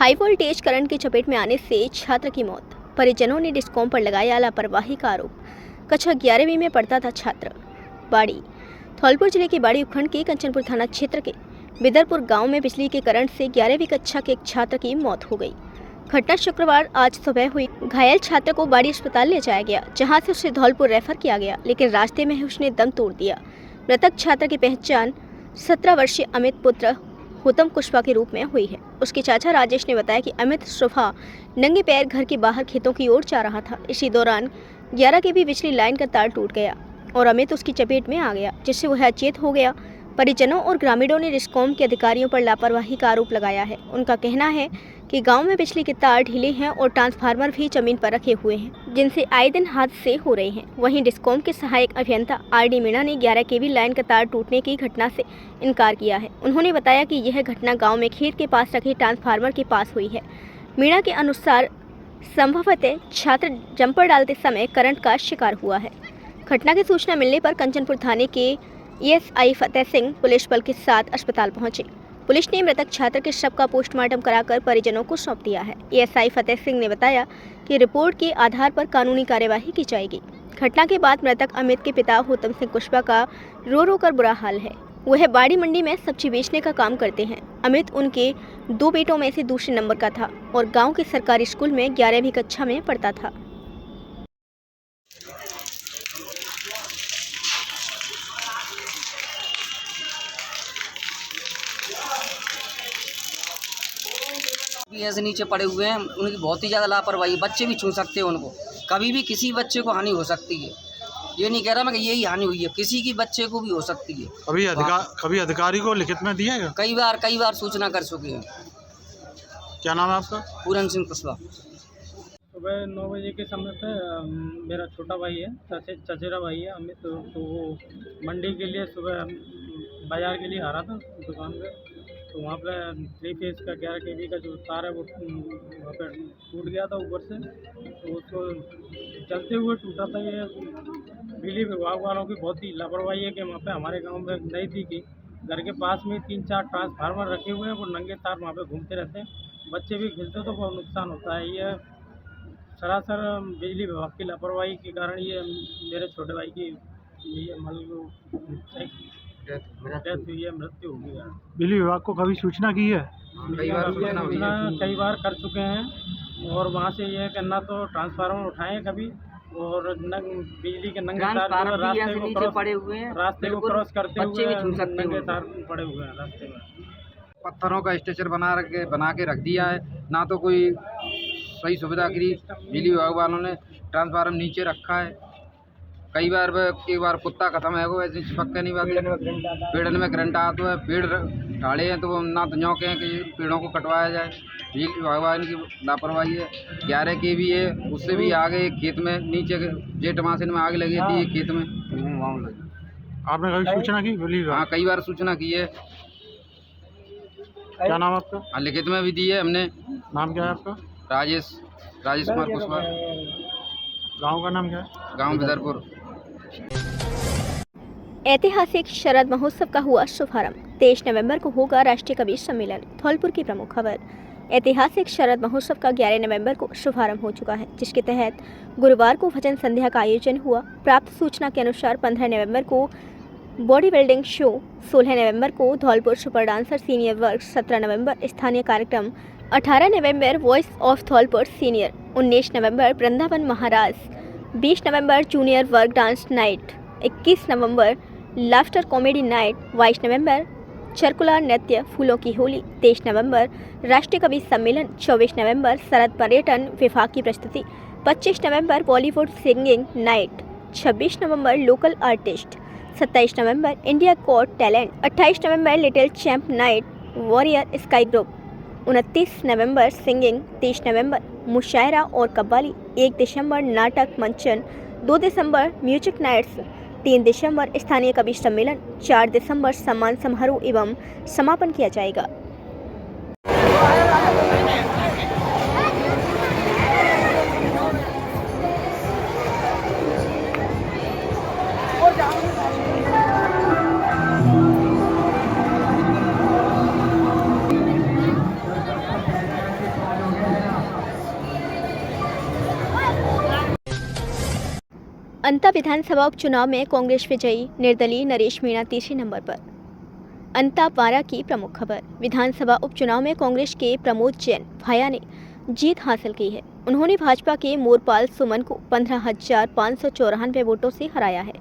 High voltage current की चपेट में आने से छात्र की मौत। परिजनों ने डिस्कॉम पर लगाया लापरवाही का आरोप। कक्षा 11वीं में पढ़ता था छात्र। बाड़ी धौलपुर जिले के बाड़ी उपखंड के कंचनपुर थाना क्षेत्र के बिदरपुर गांव में बिजली के करंट से 11वीं कक्षा के एक छात्र की मौत हो गई। घटना शुक्रवार आज सुबह हुई। घायल छात्र को बाड़ी अस्पताल ले जाया गया, जहां से उसे धौलपुर रेफर किया गया, लेकिन रास्ते में ही उसने दम तोड़ दिया। मृतक छात्र की पहचान 17 वर्षीय अमित पुत्र हुतम कुशवा के रूप में हुई है। उसके चाचा राजेश ने बताया कि अमित सुबह नंगे पैर घर के बाहर खेतों की ओर जा रहा था। इसी दौरान 11 के भी बिजली लाइन का तार टूट गया और अमित उसकी चपेट में आ गया, जिससे वह अचेत हो गया। परिजनों और ग्रामीणों ने डिस्कॉम के अधिकारियों पर लापरवाही का आरोप लगाया है। उनका कहना है कि गांव में बिजली के तार ढीले हैं और ट्रांसफार्मर भी जमीन पर रखे हुए हैं, जिनसे आए दिन हादसे हो रहे हैं। वहीं डिस्कॉम के सहायक अभियंता आर.डी. मीणा ने 11 केवी लाइन का तार टूटने की घटना से इनकार किया है। उन्होंने बताया कि यह घटना गाँव में खेत के पास रखे ट्रांसफार्मर के पास हुई है। मीणा के अनुसार संभवतः छात्र जंपर डालते समय करंट का शिकार हुआ है। घटना की सूचना मिलने पर कंचनपुर थाने के एएसआई फतेह सिंह पुलिस बल के साथ अस्पताल पहुंचे। पुलिस ने मृतक छात्र के शव का पोस्टमार्टम कराकर परिजनों को सौंप दिया है। एएसआई फतेह सिंह ने बताया कि रिपोर्ट के आधार पर कानूनी कार्यवाही की जाएगी। घटना के बाद मृतक अमित के पिता हुतम सिंह कुशवा का रो कर बुरा हाल है। वह बाड़ी मंडी में सब्जी बेचने का काम करते हैं। अमित उनके 2 बेटों में से दूसरे नंबर का था और गाँव के सरकारी स्कूल में 11वीं कक्षा में पढ़ता था। ऐसे नीचे पड़े हुए हैं, उनकी बहुत ही ज़्यादा लापरवाही। बच्चे भी छू सकते हैं उनको, कभी भी किसी बच्चे को हानि हो सकती है। ये नहीं कह रहा मैं कि यही हानि हुई है, किसी की बच्चे को भी हो सकती है। कभी अधिकारी को लिखित में दिया है? कई बार सूचना कर चुके हैं। क्या नाम है आपका? पूरन सिंह कुशवा। सुबह 9 बजे के समय पे मेरा छोटा भाई है, चचेरा भाई है अमित, तो वो मंडी के लिए सुबह बाज़ार के लिए आ रहा था दुकान पे। तो वहाँ पे 3 फेज का 11 केवी का जो तार है वो वहाँ पे टूट गया था ऊपर से। तो उसको चलते हुए टूटा था। ये बिजली विभाग वालों की बहुत ही लापरवाही है कि वहाँ पे हमारे गांव में नहीं थी कि घर के पास में 3-4 ट्रांसफार्मर रखे हुए हैं, वो नंगे तार वहाँ पे घूमते रहते हैं। बच्चे भी खेलते तो बहुत नुकसान होता है। ये सरासर बिजली विभाग की लापरवाही के कारण ये मेरे छोटे भाई की ये डेथ हुई है, मृत्यु हो गई है। बिजली विभाग को कभी सूचना की है? सूचना कई बार कर चुके हैं और वहाँ से ये करना तो ट्रांसफार्मर उठाएं कभी, और बिजली के नंगे तार रास्ते को क्रॉस करते हुए नंगे तार पड़े हुए हैं रास्ते में। पत्थरों का स्ट्रक्चर बना के रख दिया है, ना तो कोई सही सुविधा की बिजली विभाग वालों ने ट्रांसफार्मर नीचे रखा है। कई बार एक बार कुत्ता खत्म है, वो ऐसे पक्के नहीं बात पेड़ में करंट आता है, पेड़ ढाले हैं तो ना तो न्यों के पेड़ों को कटवाया जाए। बिजली विभाग की लापरवाही है। 11 के भी है, उससे भी आगे खेत में नीचे जेट मशीन में आग लगी थी खेत में। आपने कभी सूचना की? हाँ, कई बार सूचना की है। क्या नाम आपका? हाँ, लिखित में भी दी है हमने। नाम क्या है आपका? राजेश कुमार कुशवा। गांव का नाम क्या है? गांव बिदरपुर। ऐतिहासिक शरद महोत्सव का हुआ शुभारंभ। 23 नवंबर को होगा राष्ट्रीय कवि सम्मेलन। धौलपुर की प्रमुख खबर। ऐतिहासिक शरद महोत्सव का 11 नवंबर को शुभारंभ हो चुका है, जिसके तहत गुरुवार को भजन संध्या का आयोजन हुआ। प्राप्त सूचना के अनुसार 15 नवंबर को बॉडी बिल्डिंग शो, 16 नवंबर को धौलपुर सुपर डांसर सीनियर वर्ग, 17 नवंबर स्थानीय कार्यक्रम, 18 नवंबर वॉइस ऑफ धौलपुर सीनियर, 19 नवंबर वृंदावन महाराज, 20 नवंबर जूनियर वर्ग डांस नाइट, 21 नवंबर लाफ्टर कॉमेडी नाइट, 22 नवंबर चरकुला नृत्य फूलों की होली, 23 नवंबर राष्ट्रीय कवि सम्मेलन, 24 नवंबर शरद पर्यटन विभाग की प्रस्तुति, 25 नवंबर बॉलीवुड सिंगिंग नाइट, 26 नवंबर लोकल आर्टिस्ट, 27 नवंबर इंडिया कोड टैलेंट, 28 नवंबर little champ night warrior sky group, 29 नवंबर सिंगिंग, 30 नवंबर मुशायरा और कव्वाली, 1 दिसंबर नाटक मंचन, 2 दिसंबर म्यूजिक नाइट्स, 3 दिसंबर स्थानीय कवि सम्मेलन, 4 दिसंबर सम्मान समारोह एवं समापन किया जाएगा। अंता विधानसभा उपचुनाव में कांग्रेस विजयी निर्दलीय नरेश मीणा तीसरे नंबर पर। अंता 12 की प्रमुख खबर। विधानसभा उपचुनाव में कांग्रेस के प्रमोद जैन भाया ने जीत हासिल की है। उन्होंने भाजपा के मोरपाल सुमन को 15,594 वोटों से हराया है।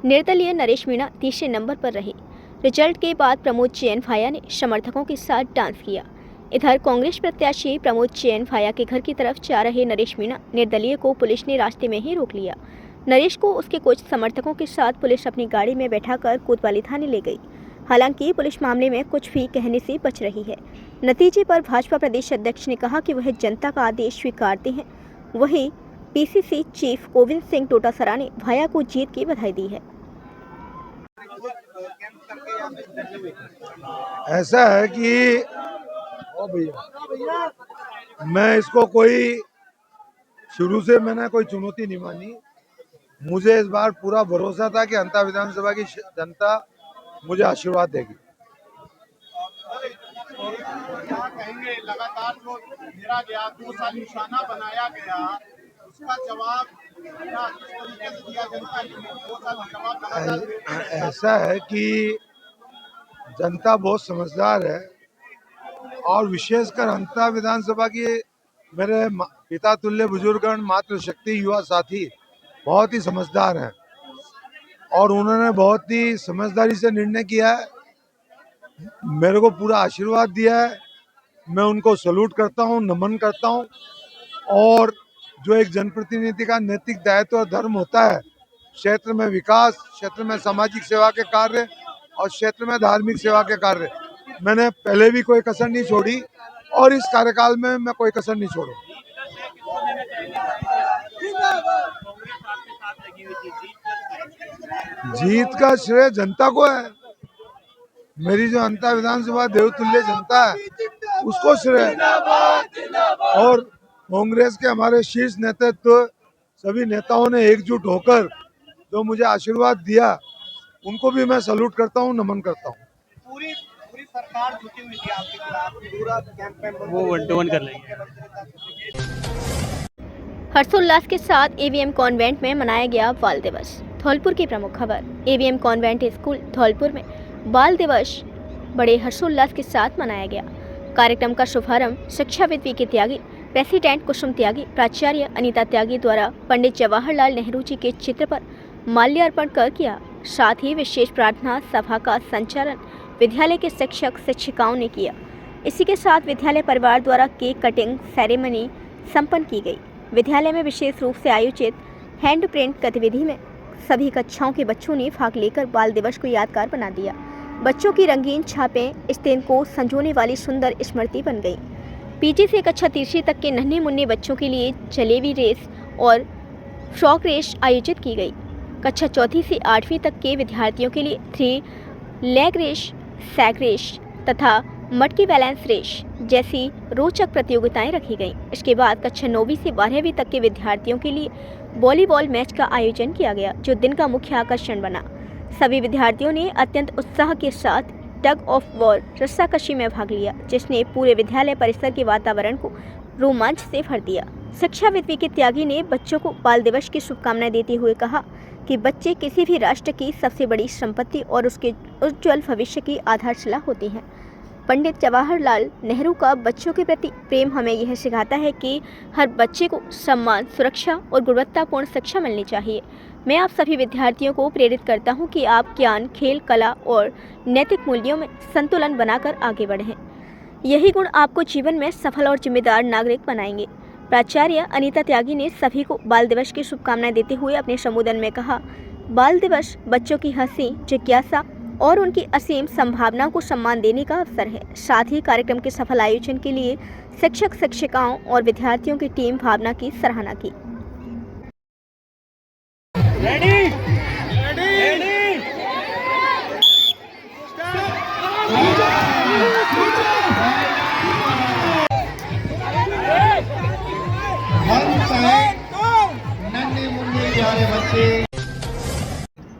निर्दलीय नरेश मीणा तीसरे नंबर पर रहे। रिजल्ट के बाद प्रमोद जैन भाया ने समर्थकों के साथ डांस किया। इधर कांग्रेस प्रत्याशी प्रमोद जैन भाया के घर की तरफ जा रहे नरेश मीणा निर्दलीय को पुलिस ने रास्ते में ही रोक लिया। नरेश को उसके कुछ समर्थकों के साथ पुलिस अपनी गाड़ी में बैठाकर कोतवाली थाने ले गई। हालांकि पुलिस मामले में कुछ भी कहने से बच रही है। नतीजे पर भाजपा प्रदेश अध्यक्ष ने कहा कि वह जनता का आदेश स्वीकारते हैं। वहीं पीसीसी चीफ गोविंद सिंह डोटासरा ने भाया को जीत की बधाई दी है। ऐसा है कि मैं इसको कोई शुरू से मैंने कोई चुनौती नहीं मानी। मुझे इस बार पूरा भरोसा था कि अंता विधानसभा की जनता मुझे आशीर्वाद देगी। क्या कहेंगे, लगातार जो घेरा गया 2 साल निशाना बनाया गया, उसका जवाब किस तरीके से दिया जनता ने? 2 साल जवाब लगातार। ऐसा है कि जनता बहुत समझदार है और विशेषकर अंता विधानसभा की मेरे पिता तुल्य बुजुर्गगण मातृशक्ति युवा साथी बहुत ही समझदार हैं और उन्होंने बहुत ही समझदारी से निर्णय किया है। मेरे को पूरा आशीर्वाद दिया है। मैं उनको सैल्यूट करता हूं, नमन करता हूं। और जो एक जनप्रतिनिधि का नैतिक दायित्व और धर्म होता है, क्षेत्र में विकास, क्षेत्र में सामाजिक सेवा के कार्य और क्षेत्र में धार्मिक सेवा के कार्य, मैंने पहले भी कोई कसर नहीं छोड़ी और इस कार्यकाल में मैं कोई कसर नहीं छोड़ूंगा। जीत का श्रेय जनता को है। मेरी जो अंता विधानसभा देवतुल्य जनता है उसको श्रेय। और कांग्रेस के हमारे शीर्ष नेतृत्व सभी नेताओं ने एकजुट होकर जो मुझे आशीर्वाद दिया, उनको भी मैं सैल्यूट करता हूं, नमन करता हूं। पूरी सरकार झुकी हुई थी आपके खिलाफ, पूरा कैंपेन वो 1-to-1 कर लेंगे। हर्षोल्लास के साथ एवीएम कॉन्वेंट में मनाया गया बाल दिवस। धौलपुर की प्रमुख खबर। एवीएम कॉन्वेंट स्कूल धौलपुर में बाल दिवस बड़े हर्षोल्लास के साथ मनाया गया। कार्यक्रम का शुभारंभ शिक्षाविद वी के त्यागी, प्रेसिडेंट कुसुम त्यागी, प्राचार्य अनीता त्यागी द्वारा पंडित जवाहरलाल नेहरू जी के चित्र पर माल्यार्पण कर किया। साथ ही विशेष प्रार्थना सभा का संचालन विद्यालय के शिक्षक शिक्षिकाओं ने किया। इसी के साथ विद्यालय परिवार द्वारा केक कटिंग सेरेमनी संपन्न की गई। विद्यालय में विशेष रूप से आयोजित हैंड प्रिंट गतिविधि में सभी कक्षाओं के बच्चों ने भाग लेकर बाल दिवस को यादगार बना दिया। बच्चों की रंगीन छापें इस दिन को संजोने वाली सुंदर स्मृति बन गई। पीजी से कक्षा तीसरी तक के नन्हे मुन्ने बच्चों के लिए जलेबी रेस और फ्रॉक रेस आयोजित की गई। कक्षा चौथी से 8वीं तक के विद्यार्थियों के लिए 3 लेग रेस, सैक रेस तथा मटकी बैलेंस रेस जैसी रोचक प्रतियोगिताएं रखी गईं। इसके बाद कक्षा 9वीं से 12वीं तक के विद्यार्थियों के लिए वॉलीबॉल मैच का आयोजन किया गया, जो दिन का मुख्य आकर्षण बना। सभी विद्यार्थियों ने अत्यंत उत्साह के साथ टग ऑफ वॉर रस्साकशी में भाग लिया, जिसने पूरे विद्यालय परिसर के वातावरण को रोमांच से भर दिया। शिक्षाविद वी के त्यागी ने बच्चों को बाल दिवस की शुभकामनाएं देते हुए कहा कि बच्चे किसी भी राष्ट्र की सबसे बड़ी संपत्ति और उसके उज्ज्वल भविष्य की आधारशिला होती हैं। पंडित जवाहरलाल नेहरू का बच्चों के प्रति प्रेम हमें यह सिखाता है कि हर बच्चे को सम्मान, सुरक्षा और गुणवत्तापूर्ण शिक्षा मिलनी चाहिए। मैं आप सभी विद्यार्थियों को प्रेरित करता हूं कि आप ज्ञान, खेल, कला और नैतिक मूल्यों में संतुलन बनाकर आगे बढ़ें। यही गुण आपको जीवन में सफल और जिम्मेदार नागरिक बनाएंगे। प्राचार्य अनीता त्यागी ने सभी को बाल दिवस की शुभकामनाएं देते हुए अपने संबोधन में कहा, बाल दिवस बच्चों की हंसी, जिज्ञासा और उनकी असीम संभावनाओं को सम्मान देने का अवसर है। साथ ही कार्यक्रम के सफल आयोजन के लिए शिक्षक, शिक्षिकाओं और विद्यार्थियों की टीम भावना की सराहना की।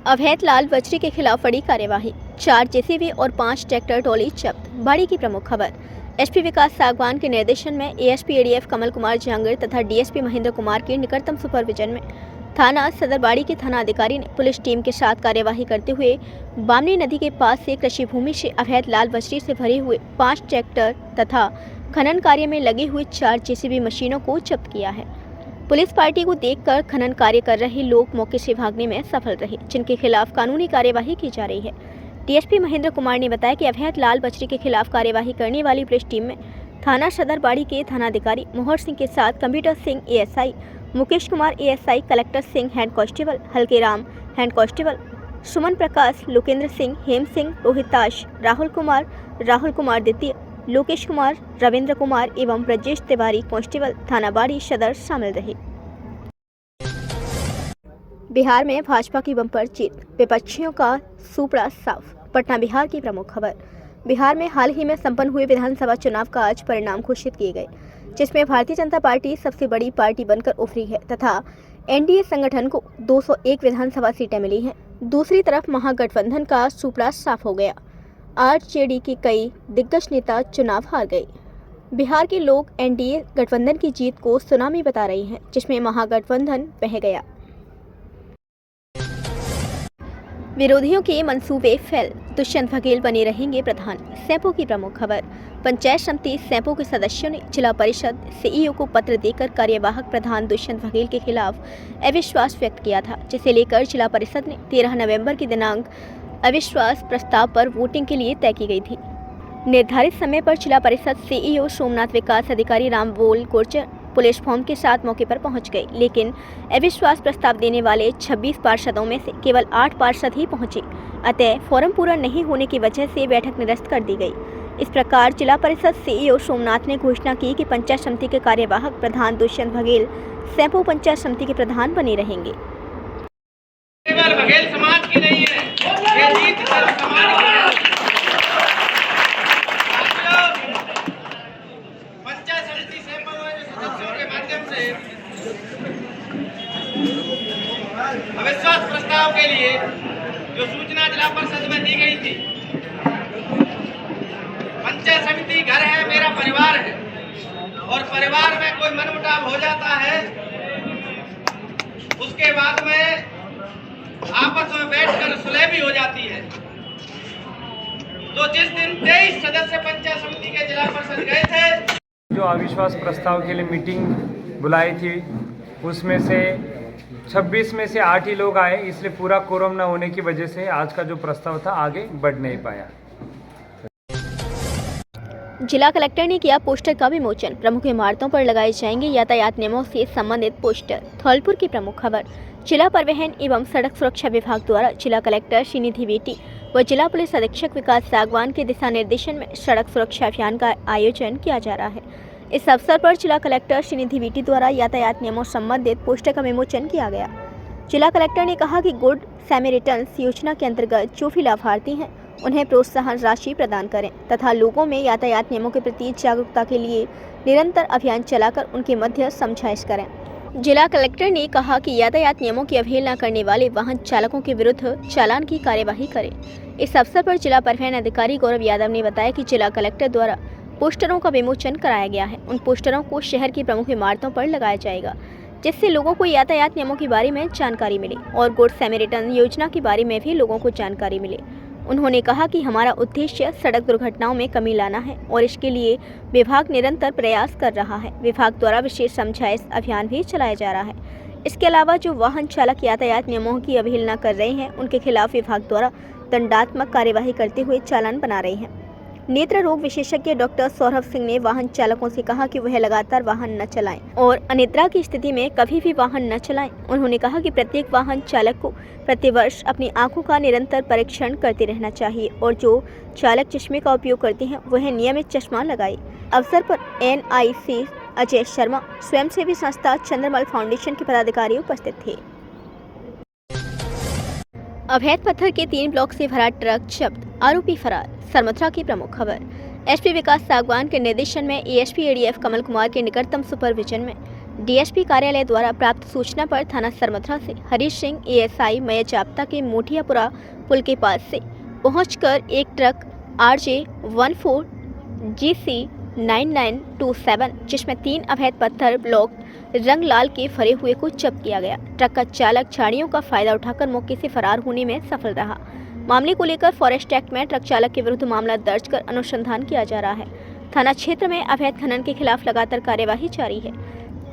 अवैध लाल बजरी के खिलाफ बड़ी कार्यवाही। 4 जेसीबी और 5 ट्रैक्टर ट्रॉली जब्त। बाड़ी की प्रमुख खबर। एसपी विकास सागवान के निर्देशन में एएसपी एडीएफ कमल कुमार जहांगीर तथा डीएसपी महेंद्र कुमार के निकटतम सुपरविजन में थाना सदरबाड़ी के थाना अधिकारी ने पुलिस टीम के साथ कार्यवाही करते हुए बामनी नदी के पास से कृषि भूमि से अवैध लाल बजरी से भरे हुए 5 ट्रैक्टर तथा खनन कार्य में लगे हुए 4 जेसीबी मशीनों को जब्त किया है। पुलिस पार्टी को देखकर खनन कार्य कर रहे लोग मौके से भागने में सफल रहे, जिनके खिलाफ कानूनी कार्यवाही की जा रही है। डीएसपी महेंद्र कुमार ने बताया कि अवैध लाल बजरी के खिलाफ कार्यवाही करने वाली पुलिस टीम में थाना सदरबाड़ी के थानाधिकारी मोहर सिंह के साथ computer Singh ASI, Mukesh Kumar ASI, collector Singh head constable, हल्के राम हेड कांस्टेबल, सुमन प्रकाश, लोकेंद्र सिंह, हेम सिंह, रोहिताश, राहुल कुमार द्वितीय, लोकेश कुमार, रविंद्र कुमार एवं ब्रजेश तिवारी कांस्टेबल थाना बाड़ी सदर शामिल रहे। बिहार में भाजपा की बम्पर जीत, विपक्षियों का सूपड़ा साफ। पटना बिहार की प्रमुख खबर। बिहार में हाल ही में संपन्न हुए विधानसभा चुनाव का आज परिणाम घोषित किए गए, जिसमें भारतीय जनता पार्टी सबसे बड़ी पार्टी बनकर उभरी है तथा एनडीए संगठन को 201 विधानसभा सीटें मिली हैं। दूसरी तरफ महागठबंधन का सूपड़ा साफ हो गया। आरजेडी के कई दिग्गज नेता चुनाव हार गए। बिहार के लोग एनडीए गठबंधन की जीत को सुनामी बता रहे हैं, जिसमें महागठबंधन बह गया। विरोधियों के मंसूबे फेल, दुष्यंत बघेल बने रहेंगे प्रधान। सैंपो की प्रमुख खबर। पंचायत समिति सैंपो के सदस्यों ने जिला परिषद सीईओ को पत्र देकर कार्यवाहक प्रधान दुष्यंत बघेल के खिलाफ अविश्वास व्यक्त किया था, जिसे लेकर जिला परिषद ने 13 नवंबर की दिनांक अविश्वास प्रस्ताव पर वोटिंग के लिए तय की गई थी। निर्धारित समय पर जिला परिषद सीईओ सोमनाथ विकास अधिकारी रामबोल गुर्जर पुलिस फॉर्म के साथ मौके पर पहुंच गए, लेकिन अविश्वास प्रस्ताव देने वाले 26 पार्षदों में से केवल 8 पार्षद ही पहुंचे। अतः फॉर्म पूरा नहीं होने की वजह से बैठक निरस्त कर दी गई। इस प्रकार जिला परिषद सीईओ सोमनाथ ने घोषणा की कि पंचायत समिति के कार्यवाहक प्रधान दुष्यंत बघेल सैंपो पंचायत समिति के प्रधान बने रहेंगे। केवल बघेल समाज की नहीं है, ये जीत सिर्फ समाज की है। पंचायत समिति सैंपल सदस्यों के माध्यम से अविश्वास प्रस्ताव के लिए जो सूचना जिला परिषद में दी गई थी, पंचायत समिति घर है, मेरा परिवार है, और परिवार में कोई मनमुटाव हो जाता है, उसके बाद में आपस में बैठकर सुलह भी हो जाती है। तो जिस दिन 23 सदस्य पंचायत समिति के जिला परिषद गए थे, जो अविश्वास प्रस्ताव के लिए मीटिंग बुलाई थी, उसमें से 26 में से 8 ही लोग आए, इसलिए पूरा कोरम न होने की वजह से आज का जो प्रस्ताव था आगे बढ़ नहीं पाया। जिला कलेक्टर ने किया पोस्टर का विमोचन। प्रमुख इमारतों पर लगाए जाएंगे यातायात नियमों से संबंधित पोस्टर। धौलपुर की प्रमुख खबर। जिला परिवहन एवं सड़क सुरक्षा विभाग द्वारा जिला कलेक्टर श्रीनिधि बेटी व जिला पुलिस अधीक्षक विकास सागवान के दिशा निर्देशन में सड़क सुरक्षा अभियान का आयोजन किया जा रहा है। इस अवसर पर जिला कलेक्टर श्रीनिधि बेटी द्वारा यातायात नियमों संबंधित पोस्टर का विमोचन किया गया। जिला कलेक्टर ने कहा कि गुड सैमरिटन्स योजना के अंतर्गत जो भी लाभार्थी हैं उन्हें प्रोत्साहन राशि प्रदान करें तथा लोगों में यातायात नियमों के प्रति जागरूकता के लिए निरंतर अभियान चलाकर उनके मध्य समझाइश करें। जिला कलेक्टर ने कहा कि यातायात नियमों की अवहेलना करने वाले वाहन चालकों के विरुद्ध चालान की कार्यवाही करें। इस अवसर पर जिला परिवहन अधिकारी गौरव यादव ने बताया कि जिला कलेक्टर द्वारा पोस्टरों का विमोचन कराया गया है। उन पोस्टरों को शहर की प्रमुख इमारतों पर लगाया जाएगा, जिससे लोगों को यातायात नियमों के बारे में जानकारी मिले और गुड सैमरिटन योजना के बारे में भी लोगों को जानकारी मिले। उन्होंने कहा कि हमारा उद्देश्य सड़क दुर्घटनाओं में कमी लाना है और इसके लिए विभाग निरंतर प्रयास कर रहा है। विभाग द्वारा विशेष समझाइश अभियान भी चलाया जा रहा है। इसके अलावा जो वाहन चालक यातायात नियमों की अवहेलना कर रहे हैं उनके खिलाफ विभाग द्वारा दंडात्मक कार्यवाही करते हुए चालान बना रहे हैं। नेत्र रोग विशेषज्ञ डॉक्टर सौरभ सिंह ने वाहन चालकों से कहा कि वह लगातार वाहन न चलाएं और अनिद्रा की स्थिति में कभी भी वाहन न चलाएं। उन्होंने कहा कि प्रत्येक वाहन चालक को प्रतिवर्ष अपनी आंखों का निरंतर परीक्षण करते रहना चाहिए और जो चालक चश्मे का उपयोग करते हैं वह नियमित चश्मा लगाए। अवसर पर NIC अजय शर्मा, स्वयंसेवी संस्था चंद्रमल फाउंडेशन के पदाधिकारी उपस्थित थे। अवैध पत्थर के 3 ब्लॉक से भरा ट्रक जब्त, आरोपी फरार। सरमथुरा की प्रमुख खबर। एसपी विकास सागवान के निर्देशन में ASP ADF कमल कुमार के निकटतम सुपरविजन में DSP कार्यालय द्वारा प्राप्त सूचना पर थाना सरमथुरा से हरीश सिंह ASI मय जाप्ता के मोठियापुरा पुल के पास से पहुंचकर एक ट्रक RJ 14 GC 9927 जिसमें 3 अवैध पत्थर ब्लॉक रंग लाल के भरे हुए को जब्त किया गया। ट्रक का चालक झाड़ियों का फायदा उठाकर मौके से फरार होने में सफल रहा। मामले को लेकर फॉरेस्ट एक्ट में ट्रक चालक के विरुद्ध मामला दर्ज कर अनुसंधान किया जा रहा है। थाना क्षेत्र में अवैध खनन के खिलाफ लगातार कार्यवाही जारी है।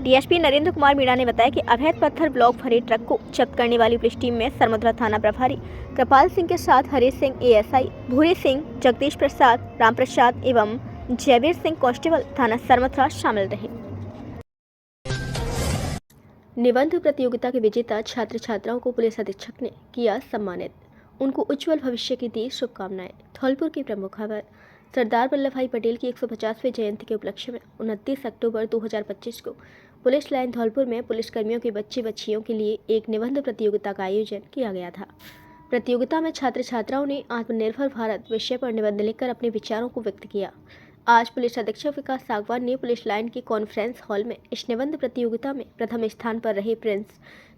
डीएसपी नरेंद्र कुमार मीणा ने बताया कि अवैध पत्थर ब्लॉक भरे ट्रक को जब्त करने वाली पुलिस टीम में सरमुद्रा थाना प्रभारी कृपाल सिंह के साथ हरीश सिंह एएसआई, भूरी सिंह, जगदीश प्रसाद, राम प्रसाद एवं जयवीर सिंह कांस्टेबल थाना सरमुद्रा शामिल रहे। निबंध प्रतियोगिता के विजेता छात्र छात्राओं को पुलिस अधीक्षक ने किया सम्मानित। उनको उज्जवल भविष्य की दी शुभकामनाएं। धौलपुर की प्रमुख खबर। सरदार वल्लभ भाई पटेल की 150वीं जयंती के उपलक्ष्य में 29 अक्टूबर 2025 को पुलिस लाइन धौलपुर में पुलिसकर्मियों के बच्चे बच्चियों के लिए एक निबंध प्रतियोगिता का आयोजन किया गया था। प्रतियोगिता में छात्र छात्राओं ने आत्मनिर्भर भारत विषय पर निबंध लिखकर अपने विचारों को व्यक्त किया। आज पुलिस अधीक्षक विकास सागवान ने पुलिस लाइन के कॉन्फ्रेंस हॉल में इस निबंध प्रतियोगिता में प्रथम स्थान पर रहे प्रिंस,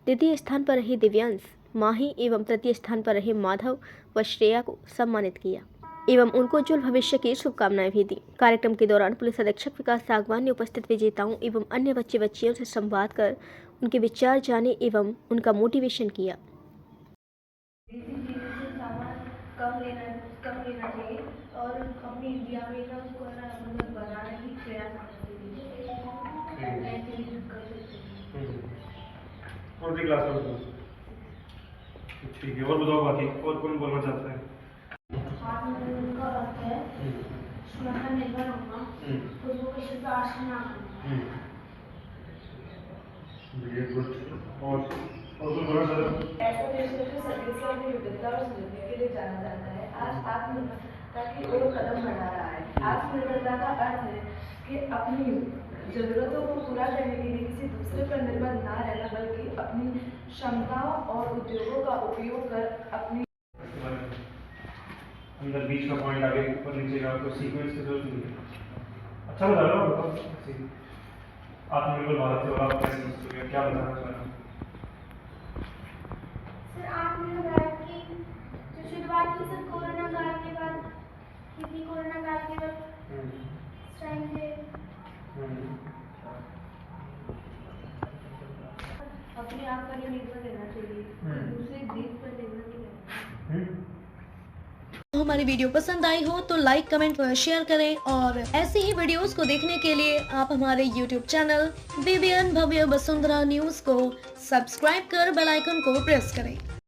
द्वितीय स्थान पर रहे दिव्यांश, माही एवं तृतीय स्थान पर रहे माधव व श्रेया को सम्मानित किया एवं उनको उज्जवल भविष्य की शुभकामनाएं भी दी। कार्यक्रम के दौरान पुलिस अधीक्षक विकास सागवान ने उपस्थित विजेताओं एवं अन्य बच्चे बच्चियों से संवाद कर उनके विचार जाने एवं उनका मोटिवेशन किया। कम लेना चाहिए और अपनी इंडिया में ना उसको है ना मतलब बनाने की प्रयास कौन सी क्लास में? ठीक है, और बताओ बाकी और कौन बोलना चाहता है? आत्मनिर्भर का अर्थ है निर्भर होना, उसको किसी पर आश्रय ना करना। और कौन बोलना चाहता है? ऐसा देश के सदस्य अपनी विविधता और समृद्धि के लिए जाना जाता है। आज आत्मनिर्भरता की ओर कदम बढ़ा रहा है। आत्मनिर्भरता का अर्थ है कि अपनी जरूरतों को पूरा करने के लिए किसी दूसरे पर निर्भर ना रहना, बल्कि अपनी क्षमता और उद्योगों का उपयोग कर अपनी अंदर बीच का पॉइंट आगे ऊपर नीचे का तो सीक्वेंस की जरूरत नहीं है। अच्छा बता रहा हूँ आत्मनिर्भर भारत से और आप कैसे सोचते हैं, क्या बताना चाह रहे हैं? सर, आत्मनिर्भर भारत की जो शुरुआत की सर कोरोना काल के बाद, क्योंकि कोरोना काल के बाद टाइम पे अपने आप पर निर्भर रहना चाहिए, दूसरे देश पर निर्भर नहीं रहना। हमारी वीडियो पसंद आई हो तो लाइक, कमेंट और शेयर करें और ऐसी ही वीडियोस को देखने के लिए आप हमारे YouTube चैनल BBN भव्य वसुंधरा न्यूज को सब्सक्राइब कर बेल आइकन को प्रेस करें।